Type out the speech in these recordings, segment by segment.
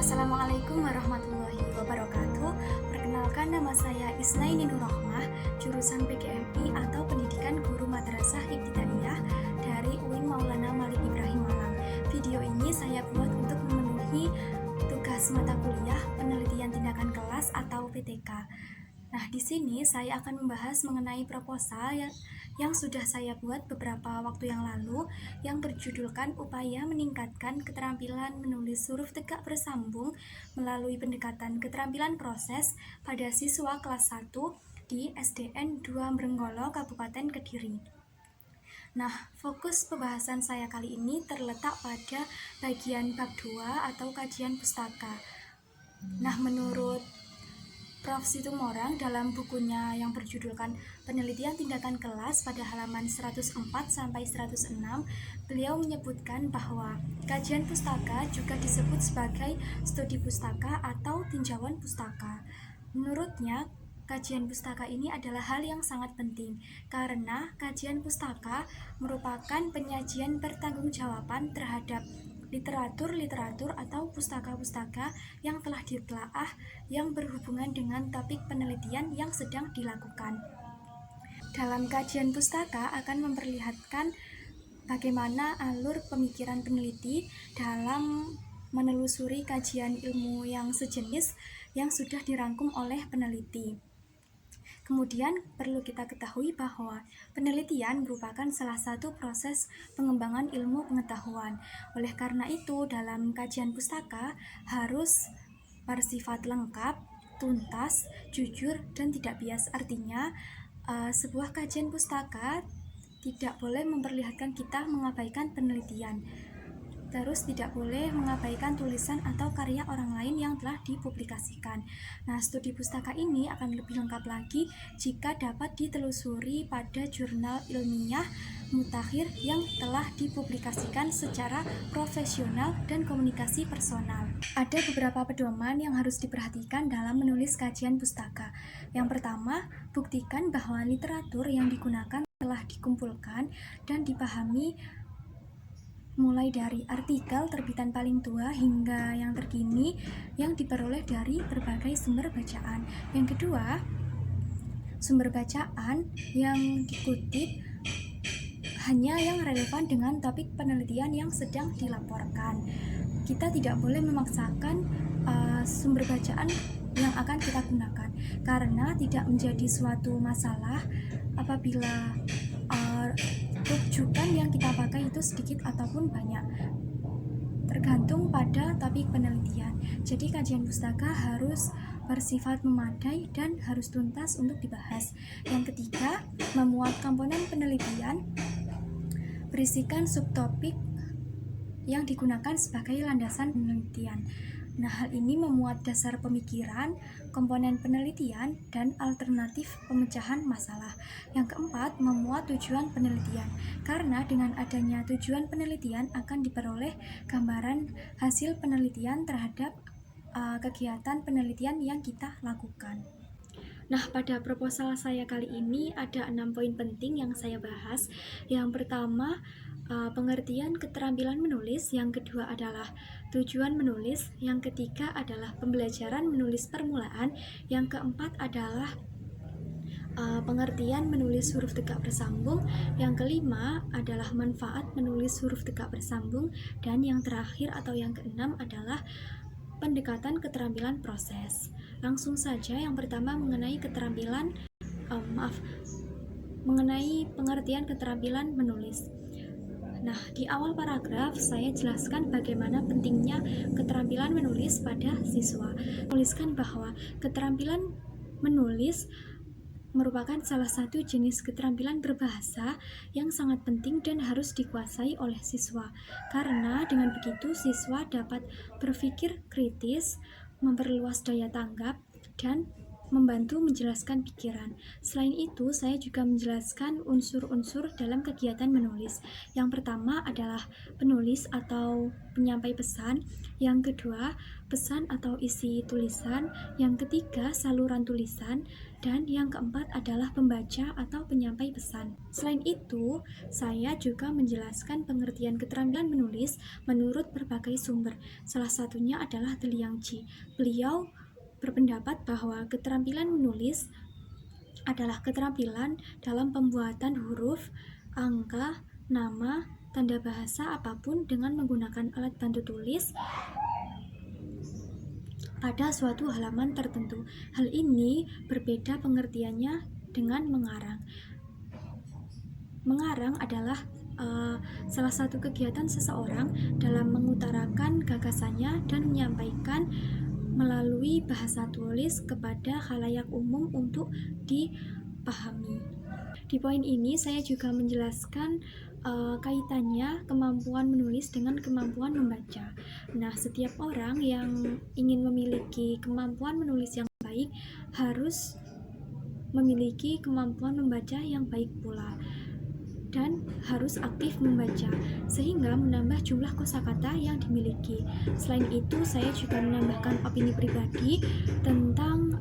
Assalamualaikum warahmatullahi wabarakatuh. Perkenalkan, nama saya Isnaini Nurrohmah, jurusan PGMI atau Pendidikan Guru Madrasah Ibtidaiyah dari UIN Maulana Malik Ibrahim Malang. Video ini saya buat untuk memenuhi tugas mata kuliah Penelitian Tindakan Kelas atau PTK. Nah, di sini saya akan membahas mengenai proposal yang sudah saya buat beberapa waktu yang lalu, yang berjudulkan Upaya Meningkatkan Keterampilan Menulis Huruf Tegak Bersambung melalui Pendekatan Keterampilan Proses pada siswa kelas 1 di SDN 2 Mrenggolo, Kabupaten Kediri. Nah, fokus pembahasan saya kali ini terletak pada bagian bab 2 atau kajian pustaka. Nah, menurut Prof. Situmorang dalam bukunya yang berjudulkan Penelitian Tindakan Kelas pada halaman 104-106, beliau menyebutkan bahwa kajian pustaka juga disebut sebagai studi pustaka atau tinjauan pustaka. Menurutnya, kajian pustaka ini adalah hal yang sangat penting karena kajian pustaka merupakan penyajian pertanggungjawaban terhadap literatur atau pustaka-pustaka yang telah ditelaah yang berhubungan dengan topik penelitian yang sedang dilakukan. Dalam kajian pustaka akan memperlihatkan bagaimana alur pemikiran peneliti dalam menelusuri kajian ilmu yang sejenis yang sudah dirangkum oleh peneliti. Kemudian perlu kita ketahui bahwa penelitian merupakan salah satu proses pengembangan ilmu pengetahuan. Oleh karena itu, dalam kajian pustaka harus bersifat lengkap, tuntas, jujur, dan tidak bias. Artinya, sebuah kajian pustaka tidak boleh memperlihatkan kita mengabaikan penelitian. Terus tidak boleh mengabaikan tulisan atau karya orang lain yang telah dipublikasikan. Nah, studi pustaka ini akan lebih lengkap lagi jika dapat ditelusuri pada jurnal ilmiah mutakhir yang telah dipublikasikan secara profesional dan komunikasi personal. Ada beberapa pedoman yang harus diperhatikan dalam menulis kajian pustaka. Yang pertama, buktikan bahwa literatur yang digunakan telah dikumpulkan dan dipahami mulai dari artikel terbitan paling tua hingga yang terkini yang diperoleh dari berbagai sumber bacaan. Yang kedua, sumber bacaan yang dikutip hanya yang relevan dengan topik penelitian yang sedang dilaporkan. Kita tidak boleh memaksakan sumber bacaan yang akan kita gunakan karena tidak menjadi suatu masalah apabila rujukan yang kita pakai itu sedikit ataupun banyak, tergantung pada topik penelitian. Jadi kajian pustaka harus bersifat memadai dan harus tuntas untuk dibahas. Yang ketiga, memuat komponen penelitian berisikan subtopik yang digunakan sebagai landasan penelitian. Nah, hal ini memuat dasar pemikiran, komponen penelitian, dan alternatif pemecahan masalah. Yang keempat, memuat tujuan penelitian. Karena dengan adanya tujuan penelitian akan diperoleh gambaran hasil penelitian terhadap kegiatan penelitian yang kita lakukan. Nah, pada proposal saya kali ini ada 6 poin penting yang saya bahas. Yang pertama, pengertian keterampilan menulis. Yang kedua adalah tujuan menulis. Yang ketiga adalah pembelajaran menulis permulaan. Yang keempat adalah pengertian menulis huruf tegak bersambung. Yang kelima adalah manfaat menulis huruf tegak bersambung. Dan yang terakhir atau yang keenam adalah pendekatan keterampilan proses. Langsung saja, yang pertama mengenai mengenai pengertian keterampilan menulis. Nah, di awal paragraf saya jelaskan bagaimana pentingnya keterampilan menulis pada siswa. Tuliskan bahwa keterampilan menulis merupakan salah satu jenis keterampilan berbahasa yang sangat penting dan harus dikuasai oleh siswa. Karena dengan begitu siswa dapat berpikir kritis, memperluas daya tanggap, dan membantu menjelaskan pikiran. Selain itu, saya juga menjelaskan unsur-unsur dalam kegiatan menulis. Yang pertama adalah penulis atau penyampai pesan, yang kedua, pesan atau isi tulisan, yang ketiga, saluran tulisan, dan yang keempat adalah pembaca atau penyampai pesan. Selain itu, saya juga menjelaskan pengertian keterampilan menulis menurut berbagai sumber. Salah satunya adalah De Liang-ji. Beliau berpendapat bahwa keterampilan menulis adalah keterampilan dalam pembuatan huruf, angka, nama, tanda bahasa apapun dengan menggunakan alat bantu tulis pada suatu halaman tertentu. Hal ini berbeda pengertiannya dengan mengarang. Mengarang adalah salah satu kegiatan seseorang dalam mengutarakan gagasannya dan menyampaikan melalui bahasa tulis kepada khalayak umum untuk dipahami. Di poin ini saya juga menjelaskan kaitannya kemampuan menulis dengan kemampuan membaca. Nah, setiap orang yang ingin memiliki kemampuan menulis yang baik harus memiliki kemampuan membaca yang baik pula, dan harus aktif membaca sehingga menambah jumlah kosakata yang dimiliki. Selain itu, saya juga menambahkan opini pribadi tentang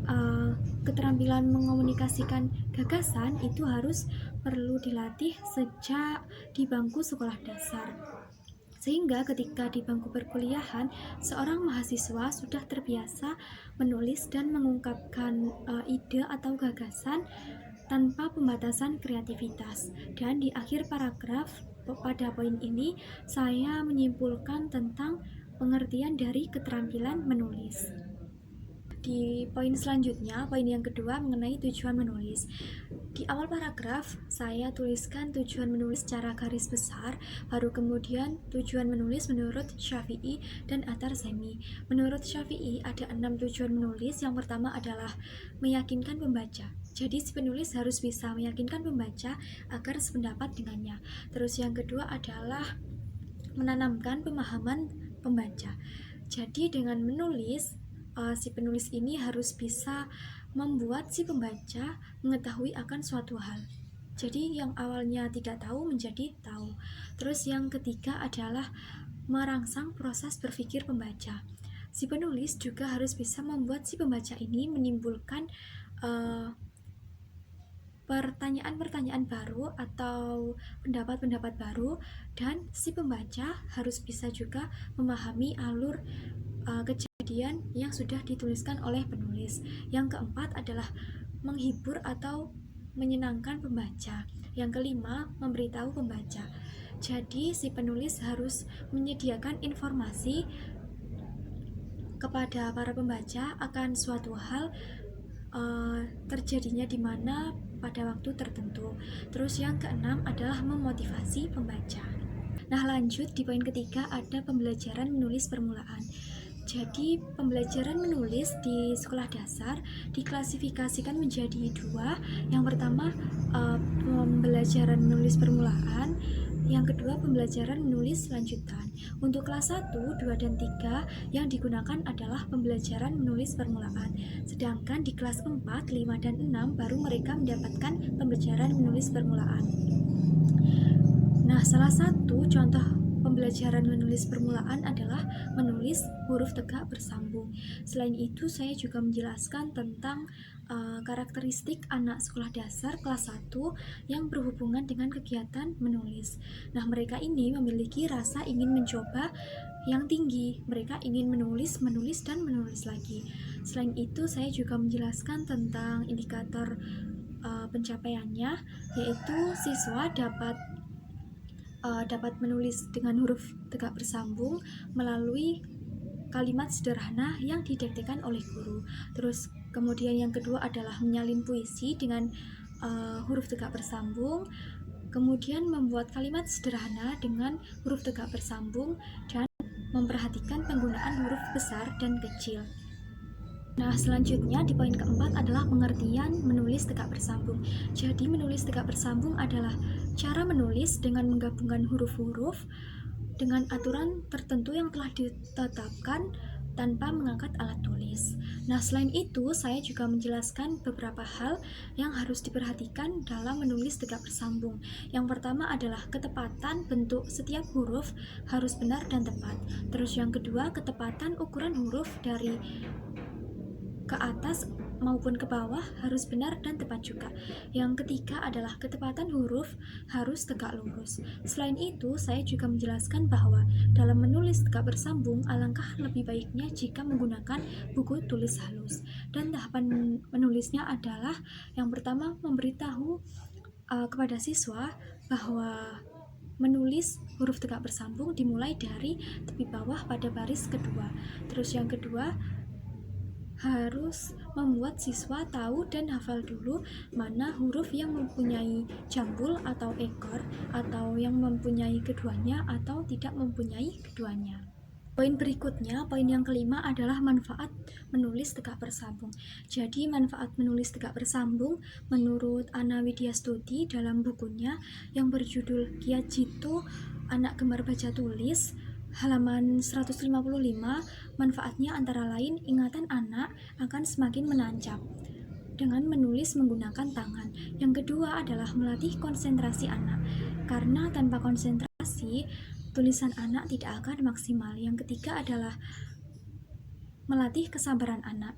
keterampilan mengomunikasikan gagasan itu harus perlu dilatih sejak di bangku sekolah dasar. Sehingga ketika di bangku perkuliahan, seorang mahasiswa sudah terbiasa menulis dan mengungkapkan ide atau gagasan tanpa pembatasan kreativitas. Dan di akhir paragraf pada poin ini, saya menyimpulkan tentang pengertian dari keterampilan menulis. Di poin selanjutnya, poin yang kedua mengenai tujuan menulis. Di awal paragraf, saya tuliskan tujuan menulis secara garis besar, baru kemudian tujuan menulis menurut Syafi'i dan At-Tarzemi. Menurut Syafi'i, ada 6 tujuan menulis. Yang pertama adalah meyakinkan pembaca. Jadi si penulis harus bisa meyakinkan pembaca agar sependapat dengannya. Terus yang kedua adalah menanamkan pemahaman pembaca. Jadi dengan menulis, si penulis ini harus bisa membuat si pembaca mengetahui akan suatu hal. Jadi yang awalnya tidak tahu menjadi tahu. Terus yang ketiga adalah merangsang proses berpikir pembaca. Si penulis juga harus bisa membuat si pembaca ini menimbulkan pertanyaan-pertanyaan baru atau pendapat-pendapat baru, dan si pembaca harus bisa juga memahami alur kejadian yang sudah dituliskan oleh penulis. Yang keempat adalah menghibur atau menyenangkan pembaca. Yang kelima, memberitahu pembaca. Jadi si penulis harus menyediakan informasi kepada para pembaca akan suatu hal terjadinya di mana pada waktu tertentu. Terus yang keenam adalah memotivasi pembaca. Nah, lanjut di poin ketiga ada pembelajaran menulis permulaan. Jadi pembelajaran menulis di sekolah dasar diklasifikasikan menjadi 2. Yang pertama pembelajaran menulis permulaan, yang kedua pembelajaran menulis lanjutan. Untuk kelas 1, 2, dan 3 yang digunakan adalah pembelajaran menulis permulaan. Sedangkan di kelas 4, 5, dan 6 baru mereka mendapatkan pembelajaran menulis permulaan. Nah, salah satu contoh pembelajaran menulis permulaan adalah menulis huruf tegak bersambung. Selain itu, saya juga menjelaskan tentang karakteristik anak sekolah dasar kelas 1 yang berhubungan dengan kegiatan menulis. Nah, mereka ini memiliki rasa ingin mencoba yang tinggi. Mereka ingin menulis, dan menulis lagi. Selain itu, saya juga menjelaskan tentang indikator pencapaiannya, yaitu siswa dapat menulis dengan huruf tegak bersambung melalui kalimat sederhana yang didiktekan oleh guru. Terus kemudian yang kedua adalah menyalin puisi dengan huruf tegak bersambung, kemudian membuat kalimat sederhana dengan huruf tegak bersambung, dan memperhatikan penggunaan huruf besar dan kecil. Nah, selanjutnya di poin keempat adalah pengertian menulis tegak bersambung. Jadi menulis tegak bersambung adalah cara menulis dengan menggabungkan huruf-huruf dengan aturan tertentu yang telah ditetapkan tanpa mengangkat alat tulis. Nah, selain itu, saya juga menjelaskan beberapa hal yang harus diperhatikan dalam menulis tegak bersambung. Yang pertama adalah ketepatan bentuk setiap huruf harus benar dan tepat. Terus yang kedua, ketepatan ukuran huruf dari ke atas maupun ke bawah harus benar dan tepat juga. Yang ketiga adalah ketepatan huruf harus tegak lurus. Selain itu, saya juga menjelaskan bahwa dalam menulis tegak bersambung, alangkah lebih baiknya jika menggunakan buku tulis halus. Dan tahapan menulisnya adalah yang pertama memberitahu kepada siswa bahwa menulis huruf tegak bersambung dimulai dari tepi bawah pada baris kedua. Terus yang kedua, harus membuat siswa tahu dan hafal dulu mana huruf yang mempunyai jambul atau ekor, atau yang mempunyai keduanya atau tidak mempunyai keduanya. Poin berikutnya, poin yang kelima adalah manfaat menulis tegak bersambung. Jadi manfaat menulis tegak bersambung menurut Anna Widyastudi dalam bukunya yang berjudul Giat Jitu Anak Gemar Baca Tulis halaman 155, manfaatnya antara lain ingatan anak akan semakin menancap dengan menulis menggunakan tangan. Yang kedua adalah melatih konsentrasi anak, karena tanpa konsentrasi tulisan anak tidak akan maksimal. Yang ketiga adalah melatih kesabaran anak.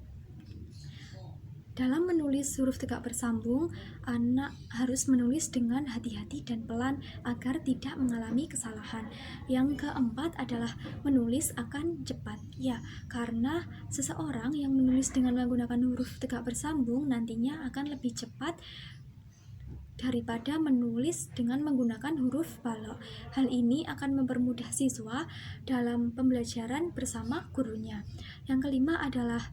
Dalam menulis huruf tegak bersambung, anak harus menulis dengan hati-hati dan pelan agar tidak mengalami kesalahan. Yang keempat adalah menulis akan cepat. Ya, karena seseorang yang menulis dengan menggunakan huruf tegak bersambung nantinya akan lebih cepat daripada menulis dengan menggunakan huruf balok. Hal ini akan mempermudah siswa dalam pembelajaran bersama gurunya. Yang kelima adalah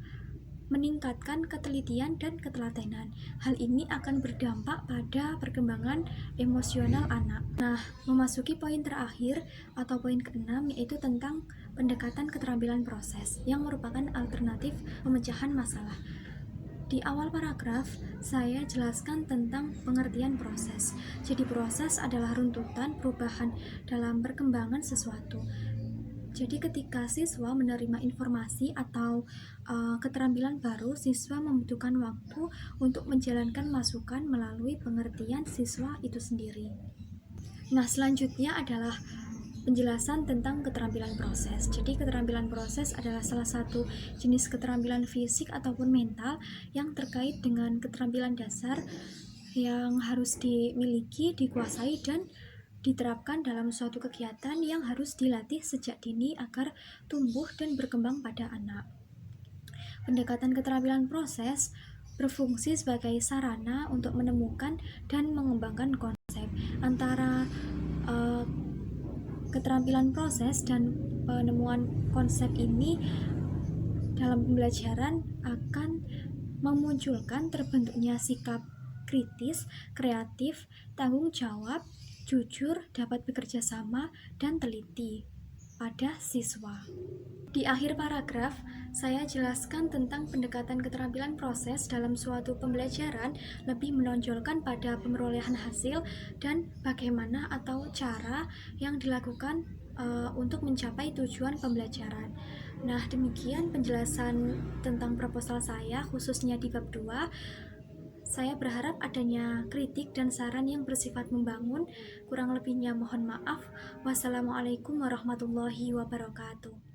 meningkatkan ketelitian dan ketelatenan. Hal ini akan berdampak pada perkembangan emosional anak. Nah, memasuki poin terakhir atau poin keenam, yaitu tentang pendekatan keterampilan proses yang merupakan alternatif pemecahan masalah. Di awal paragraf, saya jelaskan tentang pengertian proses. Jadi proses adalah runtutan perubahan dalam perkembangan sesuatu. Jadi ketika siswa menerima informasi atau keterampilan baru, siswa membutuhkan waktu untuk menjalankan masukan melalui pengertian siswa itu sendiri. Nah, selanjutnya adalah penjelasan tentang keterampilan proses. Jadi keterampilan proses adalah salah satu jenis keterampilan fisik ataupun mental yang terkait dengan keterampilan dasar yang harus dimiliki, dikuasai, dan diterapkan dalam suatu kegiatan yang harus dilatih sejak dini agar tumbuh dan berkembang pada anak. Pendekatan keterampilan proses berfungsi sebagai sarana untuk menemukan dan mengembangkan konsep. Antara keterampilan proses dan penemuan konsep ini dalam pembelajaran akan memunculkan terbentuknya sikap kritis, kreatif, tanggung jawab, jujur, dapat bekerja sama, dan teliti pada siswa. Di akhir paragraf, saya jelaskan tentang pendekatan keterampilan proses dalam suatu pembelajaran lebih menonjolkan pada pemerolehan hasil dan bagaimana atau cara yang dilakukan untuk mencapai tujuan pembelajaran. Nah, demikian penjelasan tentang proposal saya, khususnya di bab 2. Saya berharap adanya kritik dan saran yang bersifat membangun. Kurang lebihnya mohon maaf. Wassalamualaikum warahmatullahi wabarakatuh.